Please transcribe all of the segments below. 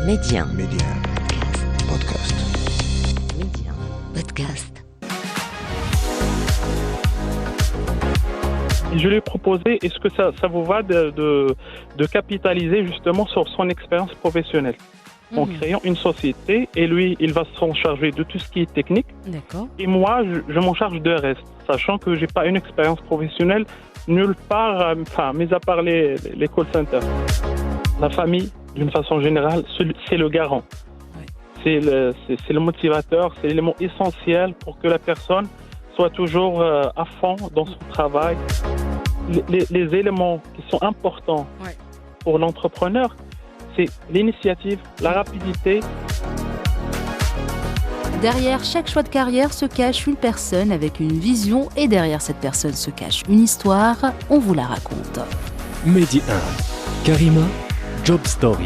Média. Média. Podcast. Média. Podcast. Je lui ai proposé, est-ce que ça vous va de capitaliser justement sur son expérience professionnelle en créant une société, et lui, il va s'en charger de tout ce qui est technique. D'accord. Et moi, je m'en charge de reste, sachant que j'ai pas une expérience professionnelle nulle part, mis à part les call centers. La famille, d'une façon générale, c'est le garant. Ouais. C'est le motivateur, c'est l'élément essentiel pour que la personne soit toujours à fond dans son travail. Les éléments qui sont importants pour l'entrepreneur, c'est l'initiative, la rapidité. Derrière chaque choix de carrière se cache une personne avec une vision, et derrière cette personne se cache une histoire. On vous la raconte. Medi 1, Karima, Job Story.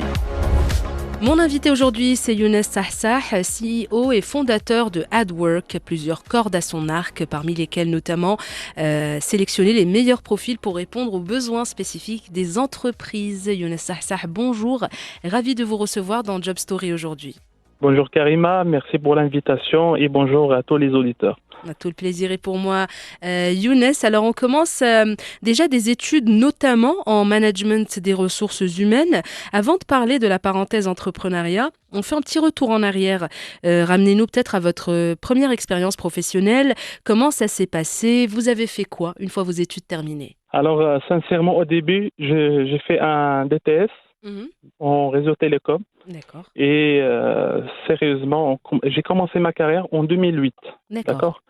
Mon invité aujourd'hui, c'est Younes Sahsah, CEO et fondateur de AdWork, plusieurs cordes à son arc, parmi lesquelles notamment sélectionner les meilleurs profils pour répondre aux besoins spécifiques des entreprises. Younes Sahsah, bonjour, ravi de vous recevoir dans Job Story aujourd'hui. Bonjour Karima, merci pour l'invitation et bonjour à tous les auditeurs. Tout le plaisir est pour moi. Younes, alors on commence déjà des études notamment en management des ressources humaines. Avant de parler de la parenthèse entrepreneuriat, on fait un petit retour en arrière. Ramenez-nous peut-être à votre première expérience professionnelle. Comment ça s'est passé? Vous avez fait quoi une fois vos études terminées? Alors sincèrement, au début, j'ai fait un DTS en réseau télécom. D'accord. Et sérieusement, j'ai commencé ma carrière en 2008. D'accord.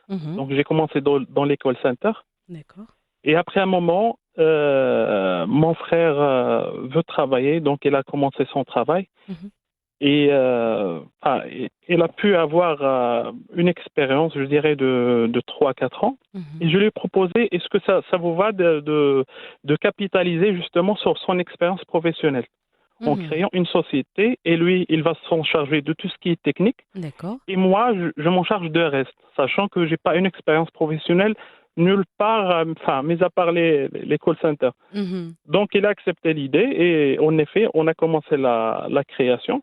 Donc j'ai commencé dans les call centers. D'accord. Et après un moment, mon frère veut travailler, donc il a commencé son travail. Et il a pu avoir une expérience, je dirais, de 3 à 4 ans. Et je lui ai proposé, est-ce que ça vous va de capitaliser justement sur son expérience professionnelle en créant une société, et lui, il va s'en charger de tout ce qui est technique. D'accord. Et moi, je m'en charge de reste, sachant que j'ai pas une expérience professionnelle nulle part, mis à part les call centers. Donc, il a accepté l'idée, et en effet, on a commencé la création.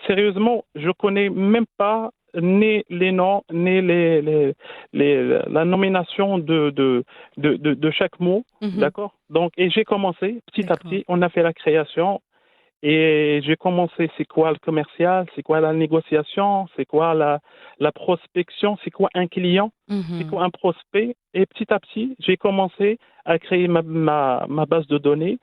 Sérieusement, je connais même pas ni les noms, ni la nomination de chaque mot, d'accord? Donc, et j'ai commencé petit à petit, on a fait la création, et j'ai commencé, c'est quoi le commercial, c'est quoi la négociation, c'est quoi la prospection, c'est quoi un client, c'est quoi un prospect, et petit à petit, j'ai commencé à créer ma base de données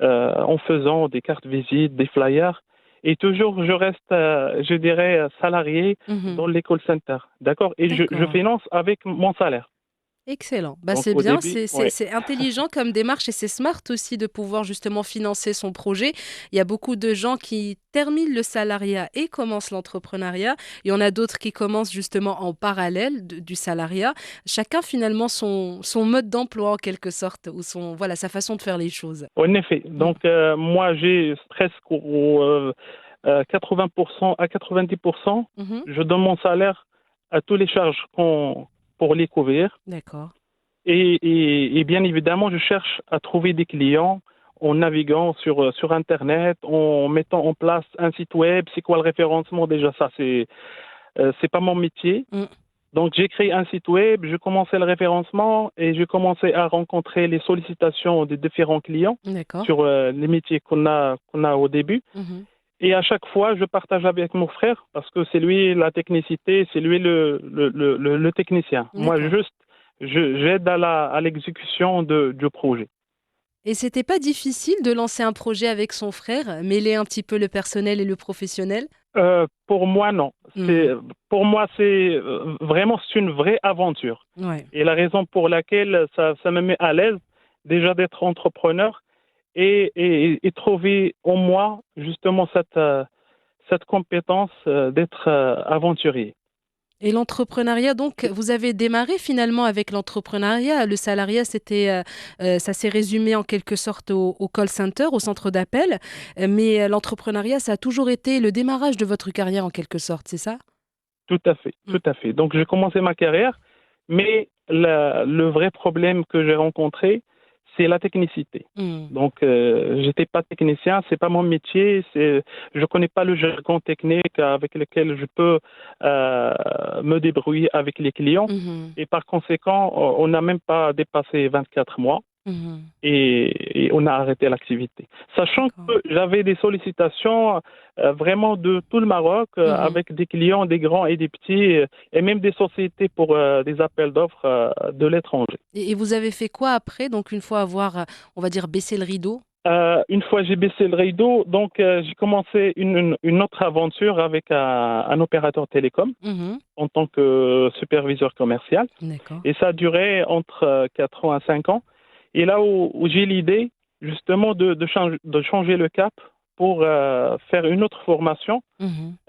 en faisant des cartes visites, des flyers. Et toujours, je reste, je dirais, salarié dans les call centers. D'accord? Et je finance avec mon salaire. Excellent. Donc, C'est au bien, début, c'est intelligent comme démarche, et c'est smart aussi de pouvoir justement financer son projet. Il y a beaucoup de gens qui terminent le salariat et commencent l'entrepreneuriat. Il y en a d'autres qui commencent justement en parallèle du salariat. Chacun finalement son mode d'emploi en quelque sorte, ou sa façon de faire les choses. En effet. Donc, moi, j'ai presque 80% à 90%. Je donne mon salaire à toutes les charges pour les couvrir. D'accord. Et bien évidemment, je cherche à trouver des clients en naviguant sur Internet, en mettant en place un site web. C'est quoi le référencement déjà? Ça, c'est pas mon métier. Donc, j'ai créé un site web, je commençais le référencement, et je commençais à rencontrer les sollicitations des différents clients sur les métiers qu'on a au début. Et à chaque fois, je partage avec mon frère, parce que c'est lui la technicité, c'est lui le technicien. Moi, juste, j'aide à l'exécution du projet. Et c'était pas difficile de lancer un projet avec son frère, mêler un petit peu le personnel et le professionnel? Pour moi, non. Pour moi, c'est une vraie aventure. Ouais. Et la raison pour laquelle ça me met à l'aise, déjà d'être entrepreneur, et trouver en moi justement cette compétence d'être aventurier. Et l'entrepreneuriat, donc, vous avez démarré finalement avec l'entrepreneuriat. Le salariat, ça s'est résumé en quelque sorte au call center, au centre d'appel. Mais l'entrepreneuriat, ça a toujours été le démarrage de votre carrière en quelque sorte, c'est ça? Tout à fait, tout à fait. Donc, j'ai commencé ma carrière, mais le vrai problème que j'ai rencontré, c'est la technicité. Donc, j'étais pas technicien, c'est pas mon métier, je connais pas le jargon technique avec lequel je peux me débrouiller avec les clients. Et par conséquent, on n'a même pas dépassé 24 mois. Et on a arrêté l'activité. Sachant que j'avais des sollicitations vraiment de tout le Maroc avec des clients, des grands et des petits, et même des sociétés pour des appels d'offres de l'étranger. Et vous avez fait quoi après, donc une fois avoir, on va dire, baissé le rideau? Une fois j'ai baissé le rideau, donc j'ai commencé une autre aventure avec un opérateur télécom en tant que superviseur commercial. D'accord. Et ça a duré entre 4 ans à 5 ans. Et là où j'ai l'idée, justement, de changer le cap pour faire une autre formation,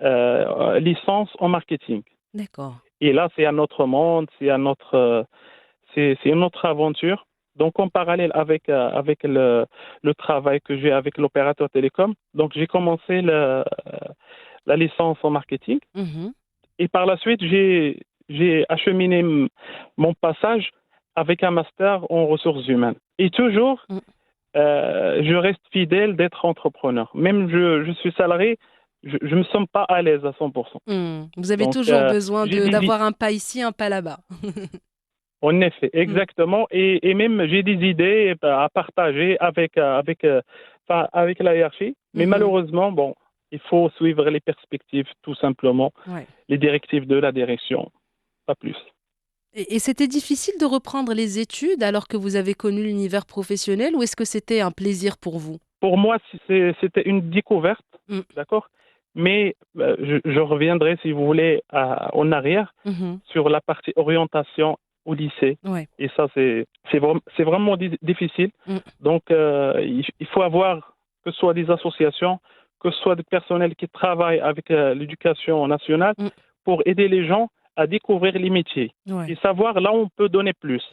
licence en marketing. D'accord. Et là, c'est un autre monde, c'est une autre aventure. Donc, en parallèle avec le travail que j'ai avec l'opérateur télécom, donc j'ai commencé la licence en marketing. Et par la suite, j'ai acheminé mon passage avec un master en ressources humaines. Et toujours, je reste fidèle d'être entrepreneur. Même je suis salarié, je ne me sens pas à l'aise à 100%. Vous avez Donc, toujours besoin d'avoir un pas ici, un pas là-bas. En effet, exactement. Et même, j'ai des idées à partager avec la hiérarchie. Mais malheureusement, bon, il faut suivre les perspectives, tout simplement, les directives de la direction, pas plus. Et c'était difficile de reprendre les études alors que vous avez connu l'univers professionnel, ou est-ce que c'était un plaisir pour vous? Pour moi, c'était une découverte, d'accord? Mais je reviendrai, si vous voulez, en arrière sur la partie orientation au lycée. Et ça, c'est vraiment difficile. Donc, il faut avoir, que ce soit des associations, que ce soit des personnels qui travaillent avec l'éducation nationale, pour aider les gens à découvrir les métiers et savoir là où on peut donner plus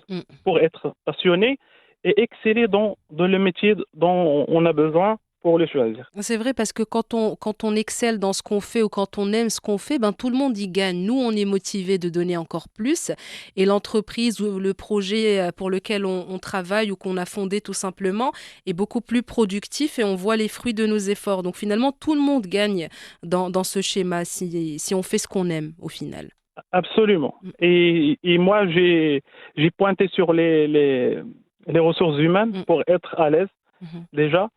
pour être passionné et exceller dans le métier dont on a besoin pour le choisir. C'est vrai, parce que quand on excelle dans ce qu'on fait ou quand on aime ce qu'on fait, ben, tout le monde y gagne. Nous, on est motivé de donner encore plus, et l'entreprise ou le projet pour lequel on travaille ou qu'on a fondé tout simplement est beaucoup plus productif et on voit les fruits de nos efforts. Donc finalement, tout le monde gagne dans ce schéma si on fait ce qu'on aime au final. Absolument. Et moi, j'ai pointé sur les ressources humaines pour être à l'aise déjà.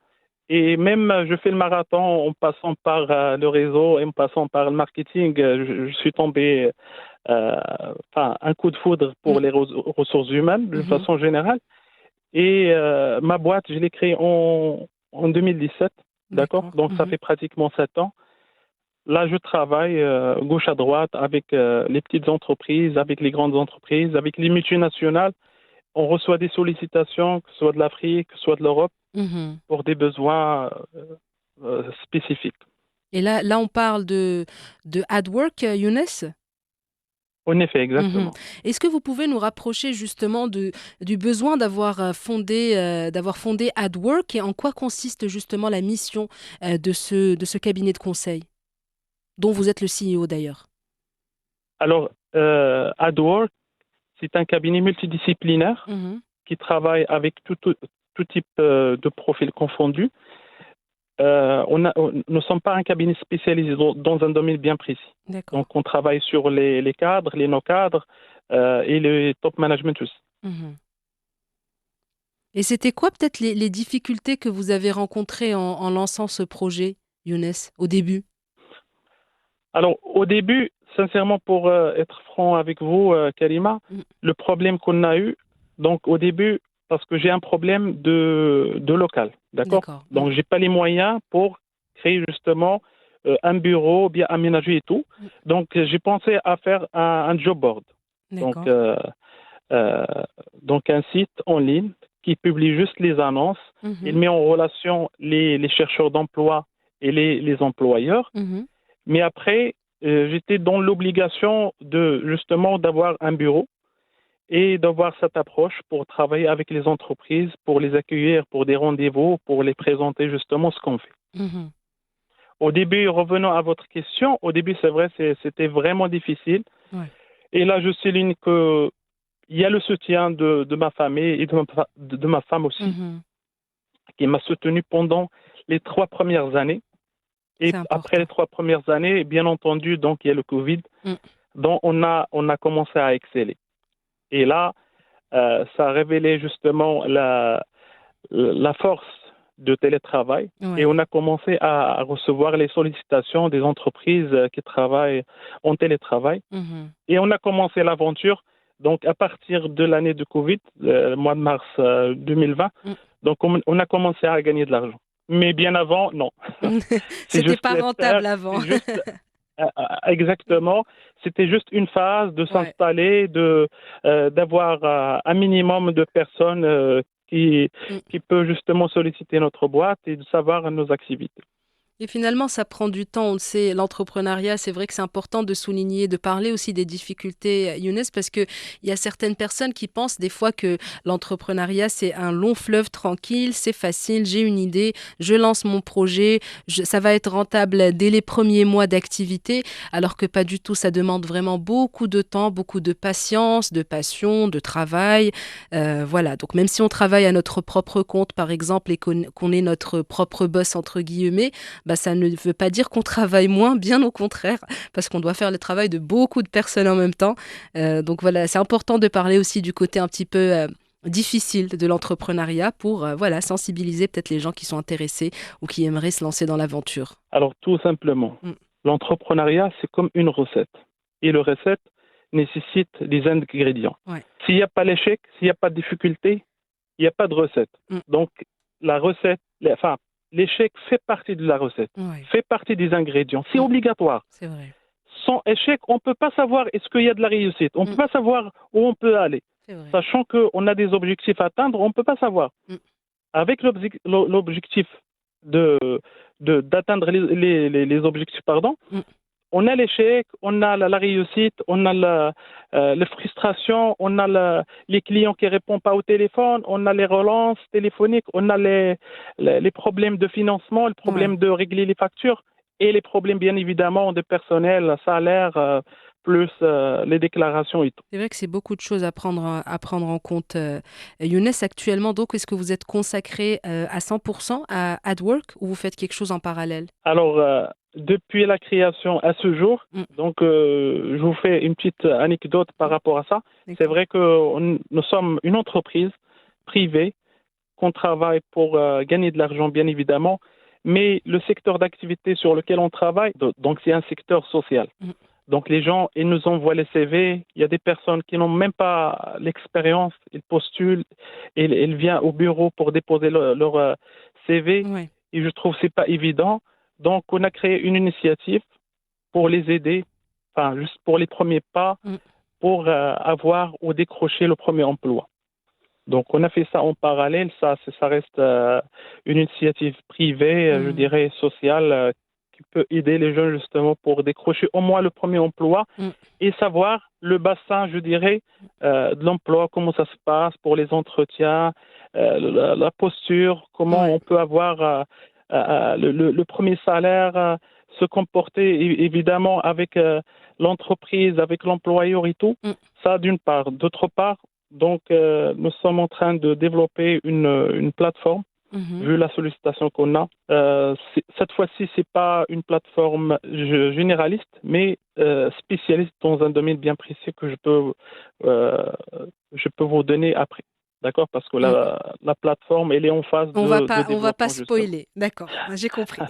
Et même, je fais le marathon en passant par le réseau et en passant par le marketing. Je suis tombé un coup de foudre pour les ressources humaines de façon générale. Et ma boîte, je l'ai créée en 2017. D'accord. Donc, ça fait pratiquement 7 ans. Là, je travaille gauche à droite avec les petites entreprises, avec les grandes entreprises, avec les multinationales. On reçoit des sollicitations, que ce soit de l'Afrique, que ce soit de l'Europe, pour des besoins spécifiques. Et là, on parle de AdWork, Younes? En effet, exactement. Est-ce que vous pouvez nous rapprocher justement du besoin d'avoir fondé AdWork, et en quoi consiste justement la mission de ce cabinet de conseil, dont vous êtes le CEO d'ailleurs? Alors, AdWork, c'est un cabinet multidisciplinaire qui travaille avec tout type de profils confondus. Nous ne sommes pas un cabinet spécialisé dans un domaine bien précis. Donc, on travaille sur les cadres, les no-cadres et le top management aussi. Et c'était quoi peut-être les difficultés que vous avez rencontrées en lançant ce projet, Younes, au début? Alors, au début, sincèrement, pour être franc avec vous, Karima, le problème qu'on a eu, donc au début, parce que j'ai un problème de local, d'accord? Donc, j'ai pas les moyens pour créer justement un bureau bien aménagé et tout. Donc, j'ai pensé à faire un job board. Donc, un site en ligne qui publie juste les annonces. Il met en relation les chercheurs d'emploi et les employeurs. Mais après, j'étais dans l'obligation justement d'avoir un bureau et d'avoir cette approche pour travailler avec les entreprises, pour les accueillir pour des rendez-vous, pour les présenter justement ce qu'on fait. Au début, revenons à votre question, au début, c'est vrai, c'était vraiment difficile. Et là, je souligne qu'il il y a le soutien de ma famille et de ma femme aussi, qui m'a soutenu pendant les 3 premières années. Et après les 3 premières années, bien entendu, donc il y a le Covid, donc on a commencé à exceller. Et là, ça a révélé justement la force de télétravail. Et on a commencé à recevoir les sollicitations des entreprises qui travaillent en télétravail. Et on a commencé l'aventure. Donc, à partir de l'année de Covid, le mois de mars 2020, donc on a commencé à gagner de l'argent. Mais bien avant, non. C'était pas rentable avant. Exactement. C'était juste une phase de s'installer, d'avoir un minimum de personnes qui peut justement solliciter notre boîte et de savoir nos activités. Et finalement, ça prend du temps. On le sait, l'entrepreneuriat, c'est vrai que c'est important de souligner, de parler aussi des difficultés, Younes, parce qu'il y a certaines personnes qui pensent des fois que l'entrepreneuriat, c'est un long fleuve tranquille, c'est facile, j'ai une idée, je lance mon projet, ça va être rentable dès les premiers mois d'activité, alors que pas du tout. Ça demande vraiment beaucoup de temps, beaucoup de patience, de passion, de travail. Voilà. Donc, même si on travaille à notre propre compte, par exemple, et qu'on est notre propre boss, entre guillemets, ça ne veut pas dire qu'on travaille moins, bien au contraire, parce qu'on doit faire le travail de beaucoup de personnes en même temps. Donc voilà, c'est important de parler aussi du côté un petit peu difficile de l'entrepreneuriat pour sensibiliser peut-être les gens qui sont intéressés ou qui aimeraient se lancer dans l'aventure. Alors tout simplement, l'entrepreneuriat, c'est comme une recette. Et la recette nécessite des ingrédients. S'il n'y a pas l'échec, s'il n'y a pas de difficulté, il n'y a pas de recette. Donc la recette, l'échec fait partie de la recette, fait partie des ingrédients. C'est obligatoire. C'est vrai. Sans échec, on ne peut pas savoir est-ce qu'il y a de la réussite. On ne peut pas savoir où on peut aller. Sachant qu'on a des objectifs à atteindre, on ne peut pas savoir. Avec l'objectif d'atteindre les objectifs, on a l'échec, on a la réussite, on a la frustration, on a les clients qui ne répondent pas au téléphone, on a les relances téléphoniques, on a les problèmes de financement, le problème de régler les factures et les problèmes bien évidemment de personnel, salaire, plus les déclarations et tout. C'est vrai que c'est beaucoup de choses à prendre en compte. Younes, actuellement, donc, est-ce que vous êtes consacré à 100% à AdWork ou vous faites quelque chose en parallèle? Alors, depuis la création à ce jour, donc je vous fais une petite anecdote par rapport à ça. C'est vrai que nous sommes une entreprise privée, qu'on travaille pour gagner de l'argent bien évidemment, mais le secteur d'activité sur lequel on travaille, donc c'est un secteur social. Donc les gens, ils nous envoient les CV, il y a des personnes qui n'ont même pas l'expérience, ils postulent, ils viennent au bureau pour déposer leur CV, et je trouve que ce n'est pas évident. Donc, on a créé une initiative pour les aider, juste pour les premiers pas, pour avoir ou décrocher le premier emploi. Donc, on a fait ça en parallèle. Ça reste une initiative privée, je dirais sociale, qui peut aider les jeunes justement pour décrocher au moins le premier emploi et savoir le bassin, je dirais, de l'emploi, comment ça se passe pour les entretiens, la posture, comment on peut avoir... le premier salaire, se comporter évidemment avec l'entreprise, avec l'employeur et tout. Ça d'une part. D'autre part, donc nous sommes en train de développer une plateforme, vu la sollicitation qu'on a. Cette fois-ci, c'est pas une plateforme généraliste, mais spécialiste dans un domaine bien précis que je peux vous donner après. D'accord, parce que la plateforme, elle est en phase de développement. On va pas spoiler, d'accord, j'ai compris.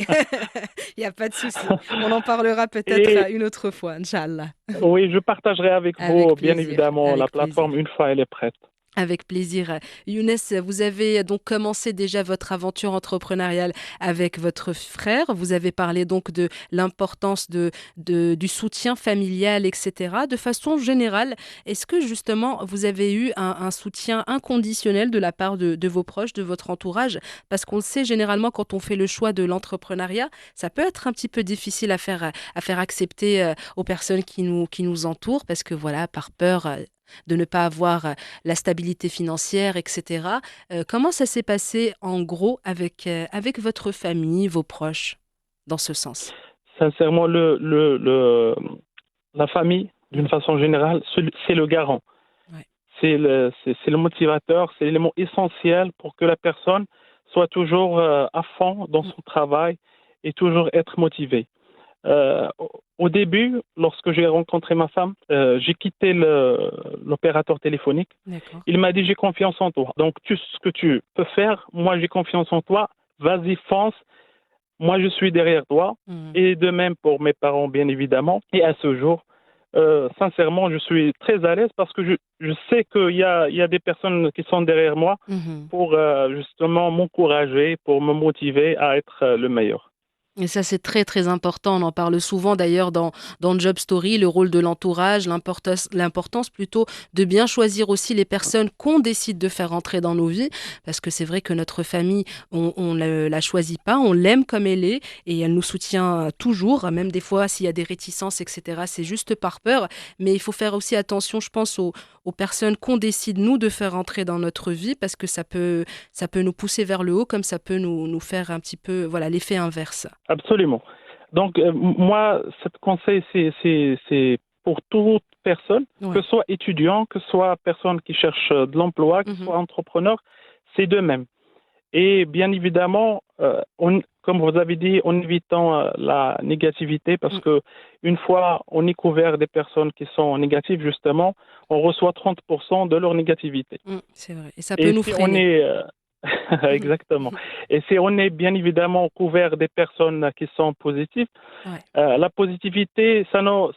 Il n'y a pas de souci. On en parlera peut-être une autre fois, Inch'Allah. Oui, je partagerai avec vous, bien évidemment, la plateforme une fois elle est prête. Avec plaisir. Younes, vous avez donc commencé déjà votre aventure entrepreneuriale avec votre frère. Vous avez parlé donc de l'importance du soutien familial, etc. De façon générale, est-ce que justement vous avez eu un soutien inconditionnel de la part de vos proches, de votre entourage? Parce qu'on le sait, généralement, quand on fait le choix de l'entrepreneuriat, ça peut être un petit peu difficile à faire accepter aux personnes qui nous entourent, parce que voilà, par peur de ne pas avoir la stabilité financière, etc. Comment ça s'est passé en gros avec votre famille, vos proches, dans ce sens? Sincèrement, la famille, d'une façon générale, c'est le garant. c'est le motivateur, c'est l'élément essentiel pour que la personne soit toujours à fond dans son travail et toujours être motivée. Au début, lorsque j'ai rencontré ma femme, j'ai quitté l'opérateur téléphonique. D'accord. Il m'a dit, j'ai confiance en toi. Donc, ce que tu peux faire, moi, j'ai confiance en toi. Vas-y, fonce. Moi, je suis derrière toi. Et de même pour mes parents, bien évidemment. Et à ce jour, sincèrement, je suis très à l'aise parce que je sais qu'il y a des personnes qui sont derrière moi pour justement m'encourager, pour me motiver à être le meilleur. Et ça, c'est très, très important. On en parle souvent d'ailleurs dans Job Story, le rôle de l'entourage, l'importance plutôt de bien choisir aussi les personnes qu'on décide de faire entrer dans nos vies. Parce que c'est vrai que notre famille, on ne la choisit pas, on l'aime comme elle est et elle nous soutient toujours, même des fois s'il y a des réticences, etc. C'est juste par peur. Mais il faut faire aussi attention, je pense, aux personnes qu'on décide, nous, de faire entrer dans notre vie parce que ça peut nous pousser vers le haut comme ça peut nous faire un petit peu, voilà, l'effet inverse. Absolument. Donc, moi, ce conseil, c'est pour toute personne, que ce soit étudiant, que ce soit personne qui cherche de l'emploi, que ce soit entrepreneur, c'est de même. Et bien évidemment, comme vous avez dit, en évitant la négativité, parce que une fois on est couvert des personnes qui sont négatives, justement, on reçoit 30% de leur négativité. C'est vrai. Et ça peut nous freiner. On est, exactement. Et si on est bien évidemment couvert des personnes qui sont positives, la positivité, ça nous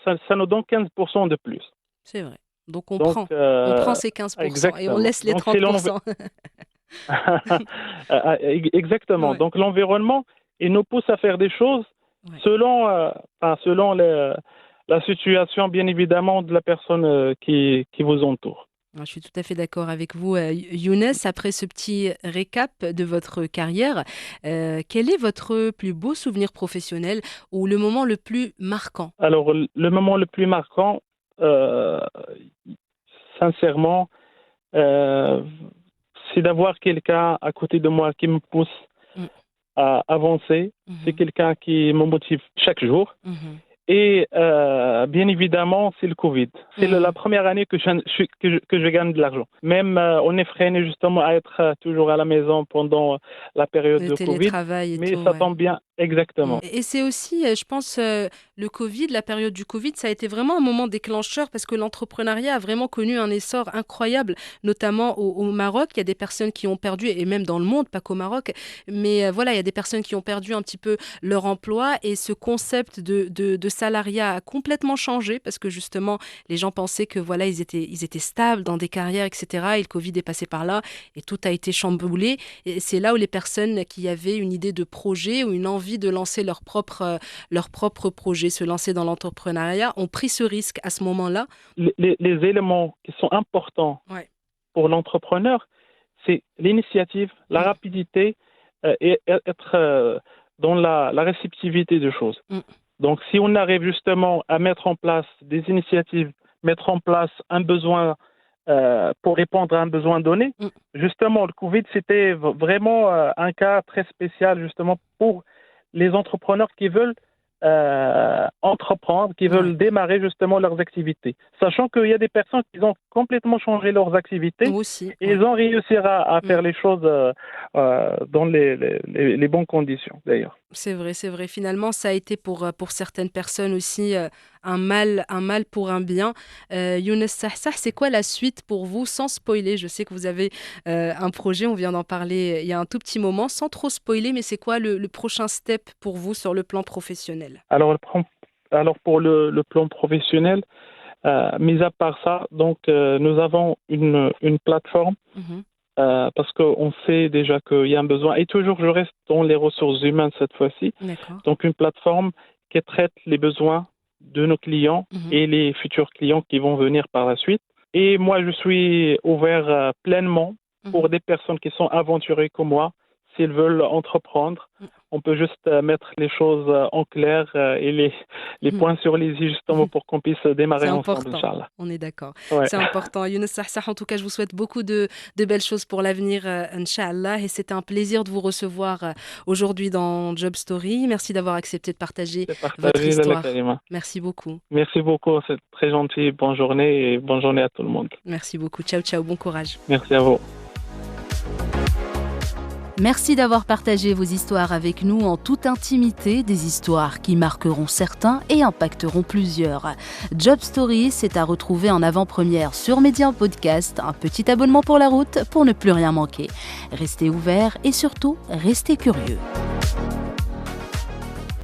donne 15% de plus. C'est vrai. Donc on prend ces 15% et on laisse les 30%. Exactement. Ouais. Donc l'environnement, il nous pousse à faire des choses selon la situation, bien évidemment, de la personne qui vous entoure. Je suis tout à fait d'accord avec vous, Younes. Après ce petit récap de votre carrière, quel est votre plus beau souvenir professionnel ou le moment le plus marquant? Alors, le moment le plus marquant, sincèrement, c'est d'avoir quelqu'un à côté de moi qui me pousse à avancer. C'est quelqu'un qui me motive chaque jour. Et bien évidemment, c'est le Covid. C'est la première année que je gagne de l'argent. Même on est freiné justement à être toujours à la maison pendant la période de Covid. Mais tout, ça tombe bien, exactement. Et c'est aussi, je pense, le Covid, la période du Covid, ça a été vraiment un moment déclencheur parce que l'entrepreneuriat a vraiment connu un essor incroyable, notamment au Maroc. Il y a des personnes qui ont perdu, et même dans le monde, pas qu'au Maroc, mais voilà, il y a des personnes qui ont perdu un petit peu leur emploi et ce concept de salariat a complètement changé parce que justement, les gens pensaient que voilà, ils étaient stables dans des carrières, etc. Et le Covid est passé par là et tout a été chamboulé. Et c'est là où les personnes qui avaient une idée de projet ou une envie de lancer leur propre projet, se lancer dans l'entrepreneuriat, ont pris ce risque à ce moment-là. Les éléments qui sont importants pour l'entrepreneur, c'est l'initiative, la rapidité et être dans la réceptivité des choses. Donc, si on arrive justement à mettre en place des initiatives, mettre en place un besoin pour répondre à un besoin donné, justement, le Covid, c'était vraiment un cas très spécial justement pour les entrepreneurs qui veulent entreprendre, qui veulent démarrer justement leurs activités. Sachant qu'il y a des personnes qui ont complètement changé leurs activités et ils ont réussi à faire les choses dans les bonnes conditions d'ailleurs. C'est vrai. Finalement, ça a été pour certaines personnes aussi un mal pour un bien. Younes Sahsah, c'est quoi la suite pour vous, sans spoiler? Je sais que vous avez un projet, on vient d'en parler il y a un tout petit moment, sans trop spoiler, mais c'est quoi le prochain step pour vous sur le plan professionnel? Alors pour le plan professionnel, mis à part ça, donc nous avons une plateforme. Parce qu'on sait déjà qu'il y a un besoin. Et toujours, je reste dans les ressources humaines cette fois-ci. Donc, une plateforme qui traite les besoins de nos clients et les futurs clients qui vont venir par la suite. Et moi, je suis ouvert pleinement pour des personnes qui sont aventurées comme moi, s'ils veulent entreprendre. on peut juste mettre les choses en clair et les points sur les i justement pour qu'on puisse démarrer ensemble, Inch'Allah. On est d'accord. Ouais. C'est important. Younes Sahsah, en tout cas, je vous souhaite beaucoup de belles choses pour l'avenir, Inch'Allah. Et c'était un plaisir de vous recevoir aujourd'hui dans Job Story. Merci d'avoir accepté de partager votre histoire. Merci beaucoup. Merci beaucoup, c'est très gentil. Bonne journée et bonne journée à tout le monde. Merci beaucoup. Ciao, ciao. Bon courage. Merci à vous. Merci d'avoir partagé vos histoires avec nous en toute intimité, des histoires qui marqueront certains et impacteront plusieurs. Job Story, c'est à retrouver en avant-première sur Média Podcast. Un petit abonnement pour la route pour ne plus rien manquer. Restez ouverts et surtout, restez curieux.